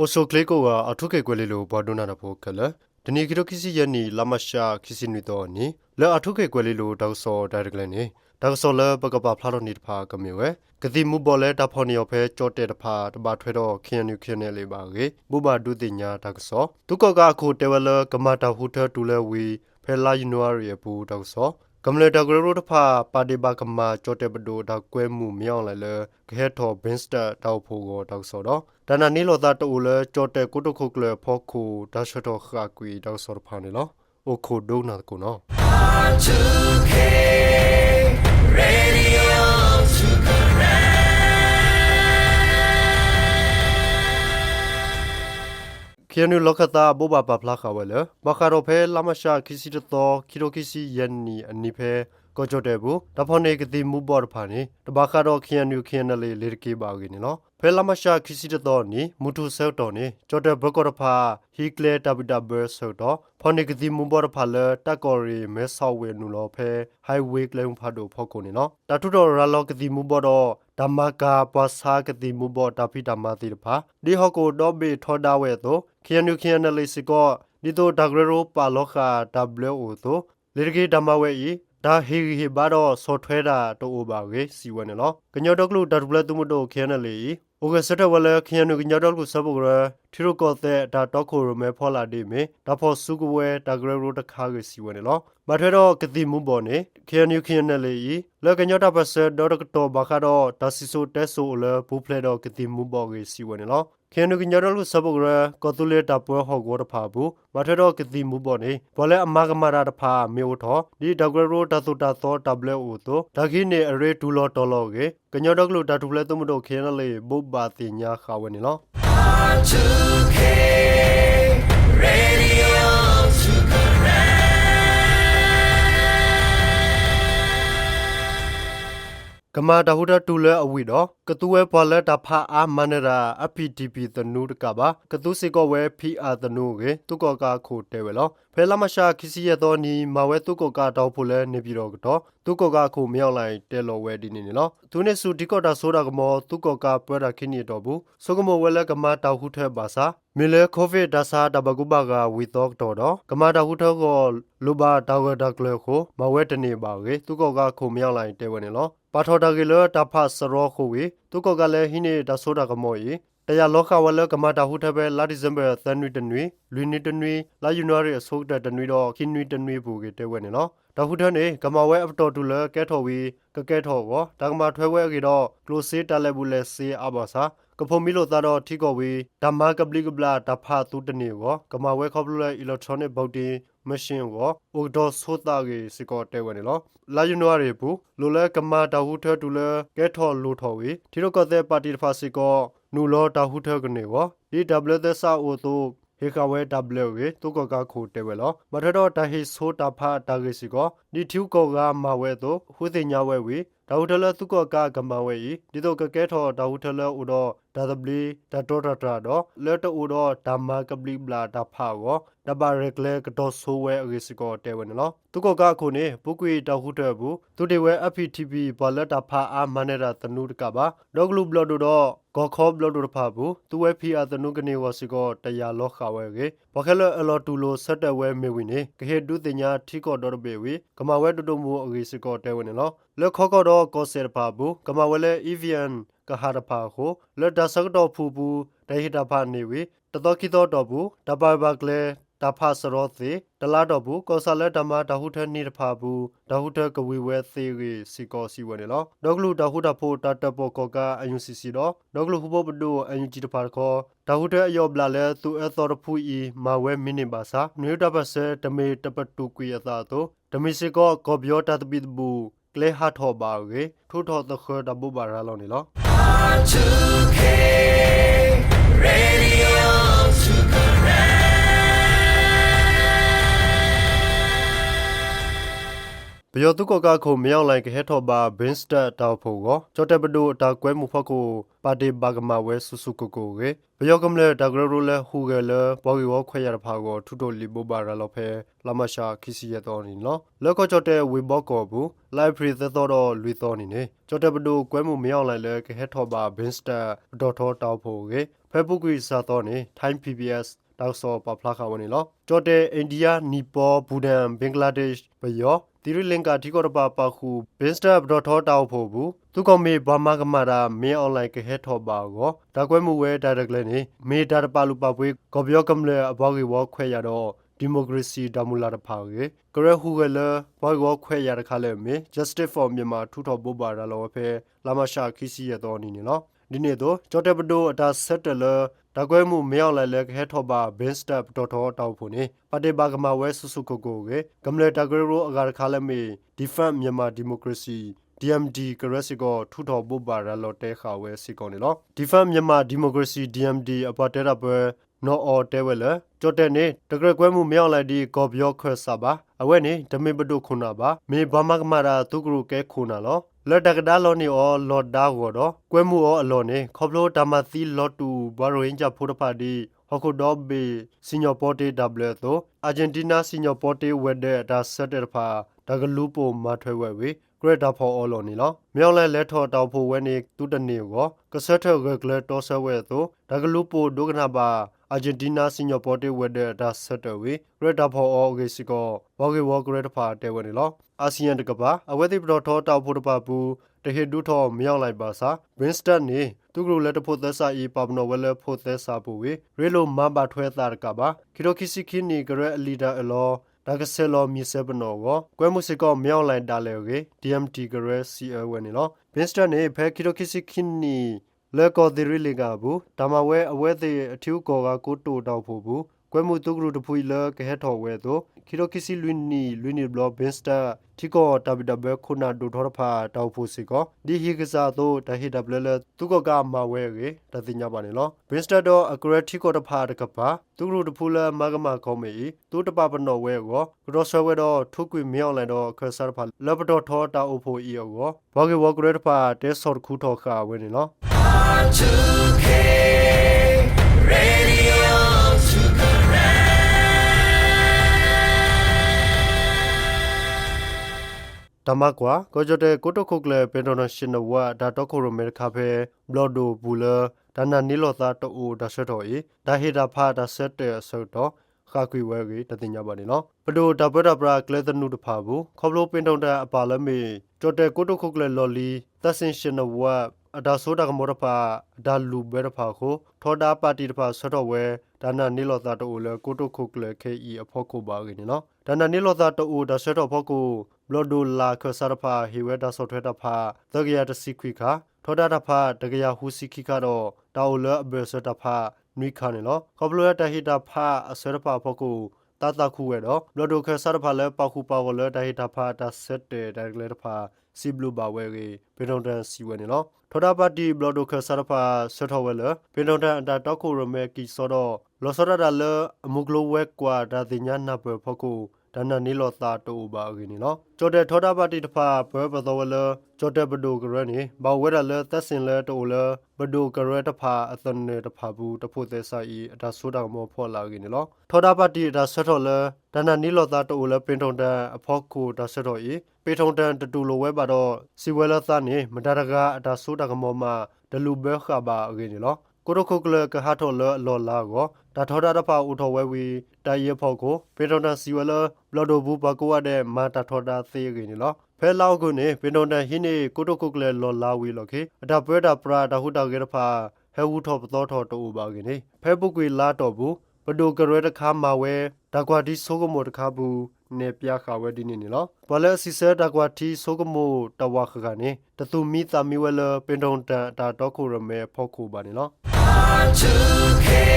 Poso Kleko ကအထုကေကွယ်လေးလိုဘော်ဒုနာတော့ဖို့ကလဒနီကီရိုကီစီယနီလာမရှာခီစီနီတော့နီလဲအထုကေကွယ်လေးလိုတောက်စောဒါရကလနေတောက်စောလဲပကပဖလာတော့နေတဖာကမေဝဲကတိမှုဘော်လဲတဖော်နီယောဖဲကြောတဲ့တဖာတပါထွဲတော့ခင်းနူခင်းနေလေးပါကေဘူဘာဒုတိညာတောက်စောဒုကကအခုတေဝလကမတာဟူထတူလဲဝီဖဲလာယူနိုရီဘူတောက်စောကမလေတဂရရိုတဖာပါဒီဘာကမာကြောတဲ့ဘဒိုဒါကွဲမှုမြောင်းလဲလဲခဲထော်ဘင်းစတာတောက်ဖို့ကိုတောက်စောတော့တနနီလောတာတူလဲကြောတဲ့ကုတခုကလေဖောခုဒါရှတော်ခါကွီတောက်စောဖာနေလောအိုခိုဒုနာကိုနော် R2K Radio to connect. ခီနူလခတာဘောဘာပပလာခဝဲလဘခါရောဖဲလာမရှာခီစီတောခီရိုခီစီယန်နီအနိဖဲကိုကြတဲ့ဘူးတဖောနေကတိမူဘော်ဖာနေတဘခါရောခီနူခီနလေလေကေပါကင်းနော်ဖဲလာမရှာခီစီတောနီမူထုဆဲတော်နေကြတဲ့ဘကောရဖာဟီကလေတဘဒဘဆောတော့ဖောနေကတိမူဘော်ဖာလတကောရီမဲဆောက်ဝဲနူလောဖဲဟိုင်ဝေးကလုံဖာတို့ဖောက်ကုန်နေနော်တထုတော်ရလောကတိမူဘော်တော့ဓမ္မကာပစာကတိမူဘောတာဖိဓမ္မတိဖာဒီဟကိုတော့ဘေထောဒါဝဲတော့ခီနူခီနလေစကောဒီတော့ဒဂရရိုပါလောခာ WO တော့လေကေဓမ္မဝဲဤဒါဟီဟီဘာတော့ဆော့ထွဲတာတိုးပါကေစီဝဲနော်ကညောတော့ကလူဒတ်ဘလတုမတို့ခဲနလေโอเคစတဲ့ဝလဲခီနူကညောတော့ကိုစပုရထီရိုကောတဲ့ဒါတော့ခိုရမဲဖောလာဒီမေဒါဖို့စုကဝဲဒါဂရရိုတခါကေစီဝဲနော်မထွဲတော့ကတိမှုပေါ်နေခီနူခီနလေလကညောတော့ပစဒေါ်ကတော့ဘာခါတော့ဒါစီဆိုတက်ဆိုလဘူဖလေတော့ကတိမှုပေါ်ကေစီဝဲနော်ခင်းနုကညတော်လူစပုရကောတူလေတာပွဲဟောကောတဖာဘူးမထတော့ကတိမှုပေါ်နေဘောလဲအမကမရာတဖာမေဝထောဒီဒဂရရိုတသုတာသော WO တို့ဒါခိနေအရေတူလောတော်လောကေကညတော်ကလူတာတူလဲသမတို့ခင်းလေဘုဘာတင်ညာခါဝနေလော R2K Radio to connect. ကမာတဟုဒတူလဲအဝိတော့ကတူဝဲပွာလဲတဖာအာမနရာအပီတီပီတနုတကပါကတူစီကောဝဲဖီအာတနုကေတုကောကခိုတဲဝဲလောဖဲလာမရှာခီစီရတော်နီမဝဲတုကောကတော့ဖို့လဲနေပြီးတော့ကတော့တုကောကခိုမြောက်လိုက်တဲလော်ဝဲဒီနေနေလောသူနေစုဒီကောတာဆိုတာကမောတုကောကပွဲတာခင်းနေတော့ဘူးဆိုကမောဝဲလဲကမာတဟုထဲပါစာမီလေကိုဗစ်ဒါစာတဘကုဘကဝီတော့တော့ကမာတဟုထောကိုလူဘာတောက်ဒါကလခိုမဝဲတနေပါကေတုကောကခိုမြောက်လိုက်တဲဝဲနေလောပါထော်တာကလတဖစရောခိုဝေတုကောကလည်းဟိနေတာဆိုတာကမောဤတရားလောကဝလကမတာဟုထပဲလာဒီဇမ်ဘာသန်နွီတနွီလူနီတနွီလာယူနိုရီအစိုးတတနွီတော့ခင်းနွီတနွီဘူကေတဲဝဲနေနော်တဟုထနေကမဝဲအပတော်တူလကဲထော်ဝီကကဲထော်ကောဒါကမထွဲဝဲကေတော့ကလိုစေးတလဲဘူးလဲစေးအဘာစာကဖုံမီလို့သားတော့ထီကောဝီဓမ္မကပလီကပလာတဖာတူတနေကောကမဝဲခေါပလူလဲအီလက်ထရောနစ်ဘောက်တင်မရှင်ကိုအိုဒေါ်ဆိုတာကေစကောတဲဝဲနေလောလာယူနိုရီဘူးလိုလဲကမတာဟုထတူလဲကဲထော်လိုထော်ဝီထီရောကတဲ့ပါတီတဖာစကောနူလောတာဟုထကနေဝဒီဒဘလသစာအိုတိုဟေကဝဲဒဘလဝေတုကကခိုတဲဝဲလောမထတော့တဟိဆိုတာဖာတာဂေစီကောဒီထူကောကမဝဲတိုဟူတင်ညာဝဲဝီဒါဟုထလတုကကကမဝဲဤဒီတော့ကကဲထောဒါဟုထလဥတော့ဒါဒဘလီဒါတော်တာတော့လက်တူတော့ဓမ္မကပလီဘလာတာဖာကောဒဘာရက်လေကတော့ဆိုဝဲအဂေစီကောတဲဝဲနော်တုကကခိုနေပုကွေတာဟုထဘူးသူတေဝဲ FPTV ဘလတာဖာအာမနရာတနုတကပါဒေါဂလူဘလဒတော့ဂေါခေါဘလဒဖာဘူးသူဝဲဖီအာတနုကနေဝစီကောတရားလောခဝဲကေဘခဲလအလောတူလိုဆက်တဝဲမေဝင်းနေကဟေဒုတင်ညာထီကောဒေါ်ဘေဝီကမဝဲတူမူအဂေစီကောတဲဝဲနော်လက်ခေါကောတော့ကောဆေဖာဘူးကမဝဲလေ EVN ကဟာရဖာကိုလက်ဒဆကတော့ဖူဘူးဒိဟိတဖာနေဝီတတော်ခိတော်တော့ဘူးတပိုင်ဘကလေတဖာစရောသေတလာတော့ဘူးကောဆာလက်ဓမ္မတဟုထနေတဖာဘူးတဟုထကဝေဝဲသေးရီစီကောစီဝဲနေလောဒေါဂလူတဟုထဖို့တတဘောကောကအယုစီစီတော့ဒေါဂလူဟဘဘဒိုအယုဂျီတဖာခေါ်တဟုထအယောဘလာလဲသူအသောဖူအီမဝဲမီနိဘာစာနွေတပတ်စတမေတပတ်တူကွေအသာတော့တမီစီကောကောပြောတတပိတဘူးကလေဟာထောပါကေထိုးထောတခဒဘူဘာရာလောနေလော R2K Radio to connect. ပ ဘယောတုကခုမြောက်လိုက်ကဟက်ထောဘာဘင်းစတာတောက်ဖို့ကိုကြောတက်ပဒိုတာကွဲမှုဖို့ကိုပါတီဘာဂမာဝဲဆူဆူကိုကိုကေဘယောကမလေတာဂရရိုလေဟူဂဲလေဘောဂီဝခွဲရဖာကိုထူတိုလီဘဘာရလောဖဲလာမရှာခီစီရတော်နီနော်လောကကြောတဲ့ဝေဘောကောဘူးလိုက်ဖရီသတော်လွီတော်နီနေကြောတက်ပဒိုကွဲမှုမြောက်လိုက်လေကဟက်ထောဘာဘင်းစတာဒေါ်ထောတောက်ဖို့ကေဖေဘုကွေစာတော်နေ Time PBS တောက်စောပဖလာခဝနေလောကြောတဲ့အိန္ဒိယနီပေါဘူဒန်ဘင်္ဂလားဒေ့ရှ်ဘယောတီရီလင်္ကာဒီကောတပါခုဘင်းစတာဒေါ်ထောတောက်ဖို့ဘူးသူကမေဘာမကမာရာမေအွန်လိုင်းကဟက်ထောဘာကိုဒါကွဲမှုဝဲဒါရက်လည်းနေမေဒါတပါလူပါပွေးကောပြောကမလေအဘောဂီဝခွဲရတော့ဒီမိုကရေစီဒမူလာတဖာကေကရဟူကလဘောဂီဝခွဲရတခါလဲမေ Justice for Myanmar ထူထော်ဘဘာရလောဖဲလာမရှာခီစီရတော့နီနော်ဒီနေ့တော့ကြောတက်ပဒိုအတာဆက်တလဒါကွဲမှုမြောက်လိုက်လဲခဲထောပါဘင်းစတပ်တော်တော်တောက်ဖို့နေပတေဘာကမာဝဲဆုစုကိုကိုကေကမလေတာဂရိုအဂါခါလမေဒီဖက်မြန်မာဒီမိုကရေစီ DMD ကရစီကိုထူထော်ဘဘာရလောတဲခါဝဲစီကောနေလောဒီဖက်မြန်မာဒီမိုကရေစီ DMD အပတေရပွဲနော်အော်တဲဝဲလကြောတက်နေတကရကွဲမှုမြောက်လိုက်ဒီကောပြောခွဲစာပါအဝဲနေဓမေပဒုခုနာပါမေဘာမကမာရာသူကရုကဲခုနာလောလော်တကဒါလော်နီအော်လော်ဒါကိုတော့ကွဲမှုအော်အလော်နေခေါပလိုဒါမသီလော်တူဘာရိုင်ဂျာဖိုဒပါဒီဟခုဒေါ်ဘေစီညိုပေါ်တီဒဘလတိုအာဂျင်တီးနားစီညိုပေါ်တီဝဲတဲ့ဒါဆက်တဲ့ဖာဒါကလူပိုမထွဲဝဲဝေဂရက်တာဖော်အော်လော်နီလောမြောက်လဲလက်ထော်တောက်ဖို့ဝဲနေတူတနေကိုကဆက်ထော်ဂကလက်တော်ဆဝဲတိုဒါကလူပိုဒုကနာပါအာဂျင်တီးနားစီညိုပေါ်တီဝဲတဲ့ဒါဆက်တဲ့ဝေဂရက်တာဖော်အော်ဂေစီကိုဘော်ဂေဝဂရက်ဖာတဲဝဲနေလောအာဆီယံတကပါအဝဲတိပတော်ထောတောက်ဖို့တပါဘူးတဟေဒူထောမြောက်လိုက်ပါစာဝင်းစတက်နေသူကလက်တဖို့သက်စာဤပပနောဝဲလဖို့သက်စာပူဝေရေလိုမဘာထွဲတာကပါခီရိုခီစီခီနီဂရက်အလီဒါအလောဒါကဆဲလောမီဆေပနောကိုကွဲမှုစကောမြောက်လိုက်တာလေကေ DMT ဂရက်စီအဝဲနေလောဝင်းစတက်နေဖဲခီရိုခီစီခီနီလက်ကောဒီရီလီကဘူးဒါမဝဲအဝဲသေးအထူးကောကကိုတိုတောက်ဖို့ဘူးကွဲမှုတုကရုတဖွီလကဟက်ထော်ဝဲတော့ခီရိုကီစီလွီနီဘလော့ဘင်းစတာတီကိုတဘဒဘခုနာဒူထော်ဖာတောက်ဖို့စီကောဒီဟီကစားတော့တဟီဒဘလလသူကကမဝဲကေတတိညာပါနေလောဘင်းစတာတော့အကရတီကိုတဖာတကပါသူကရုတဖူလမကမခေါမေသူတပပနောဝဲကောကရောဆွဲဝဲတော့ထုကွေမြောက်လိုက်တော့ခဆာဖာလဘတော်ထောတာအုပ်ဖို့ဤရောဘောကေဝဂရတဖာတဲဆော့ခုထောခါဝဲနေလော R2K Radio to correct. တမကွာကိုကြတဲ့ကိုတခုကလေပင်တော်နာရှင်နဝဒါတော့ခိုရမေခါဖဲဘလော့ဒိုဘူးလာဒါနာနီလောသာတိုဒါဆွတ်တော်ဤဒါဟေတာဖာဒါဆက်တဲ့ဆော့တော့ခါကွေဝဲကြီးတတိညာပါနေနော်ပဒိုတပဒပရာကလေတနုတဖာဘူးခေါပလိုပင်တော်တဲ့အပါလမေကြတဲ့ကိုတခုကလေလော်လီသဆင်ရှင်နဝအဒါဆိုဒါကမောရဖာဒါလူဘဲရဖာကိုထောဒါပါတီတဖာဆွတ်တော်ဝဲဒါနာနီလောသာတိုလေကိုတခုကလေခေအီအဖို့ကိုပါကြီးနော်ဒါနာနီလောသာတိုဒါဆွတ်တော်ဖို့ကိုဘလော့ဒိုလာခဆာရဖာဟီဝဲဒါဆော့ထွဲတာဖာတကရတစီခွိခါထောဒါတဖာတကရဟူစီခိခါတော့တာအိုလအဘဆတာဖာနွိခါနေလောခေါပလိုရတဟီတာဖာအဆရဖာဖို့ကိုတာတာခုဝဲတော့ဘလော့ဒိုခဆာရဖာလဲပခုပါဝလဲတဟီတာဖာတာဆက်တဲ့ဒါကလေးတဖာစီဘလူပါဝဲကြီးပေတုံတန်စီဝဲနေလောထောဒါပါတီဘလော့ဒိုခဆာရဖာဆွတ်ထော်ဝဲလပေတုံတန်အတာတောက်ခုရမဲကီဆောတော့လောဆောရဒါလအမုကလိုဝဲကွာဒါတင်ညာနာပွဲဖို့ကိုဒါနာနီလောသာတိုဘာဂီနီနော်ကြောတဲ့ထောတာပါတီတဖာဘဲပတော်ဝလကြောတဲ့ဘဒိုကရနီဘာဝဲရလသက်စင်လဲတိုလဘဒိုကရတဖာအသနေတဖာဘူးတဖို့သက်ဆိုင်အတာဆိုးတော်မောဖော်လာဂီနီနော်ထောတာပါတီဒါဆွတ်တော်လဒါနာနီလောသာတိုလပင်ထုံတန်အဖို့ကိုဒါဆွတ်တော်ဤပေထုံတန်တတူလိုဝဲပါတော့စီဝဲလသနေမဒါရကအတာဆိုးတော်မောမှာဒလူဘဲခဘာဂီနီနော်ကိုရခုကလကဟာထောလလောလာကိုဒါထောတာတဖာဥထောဝဲဝီတိုင်ရဖို့ကိုပေတော်တန်စီဝဲလဘလော့ဒိုဘူးဘကိုဝတဲ့မာတာထောတာသေးကင်းနော်ဖဲလောက်ကိုနေပေတော်တန်ဟင်းနေကိုတခုကလေလောလာဝီလောခေအတာပွဲတာပရာတာဟုတာကေတဖာဟဲဝူထောပတော်ထောတူပါကင်းနေဖဲပုကွေလာတော့ဘူးဘဒိုကရဲတခါမှာဝဲဒါကွာဒီဆိုကမိုတခါဘူးနေပြခါဝဲဒီနေနော်ဘလဲစီဆဲဒါကွာတီဆိုကမိုတဝါခကနေတသူမီသမီဝဲလပင်တော်တန်တာတော့ခုရမဲဖို့ခုပါနေနော်R2K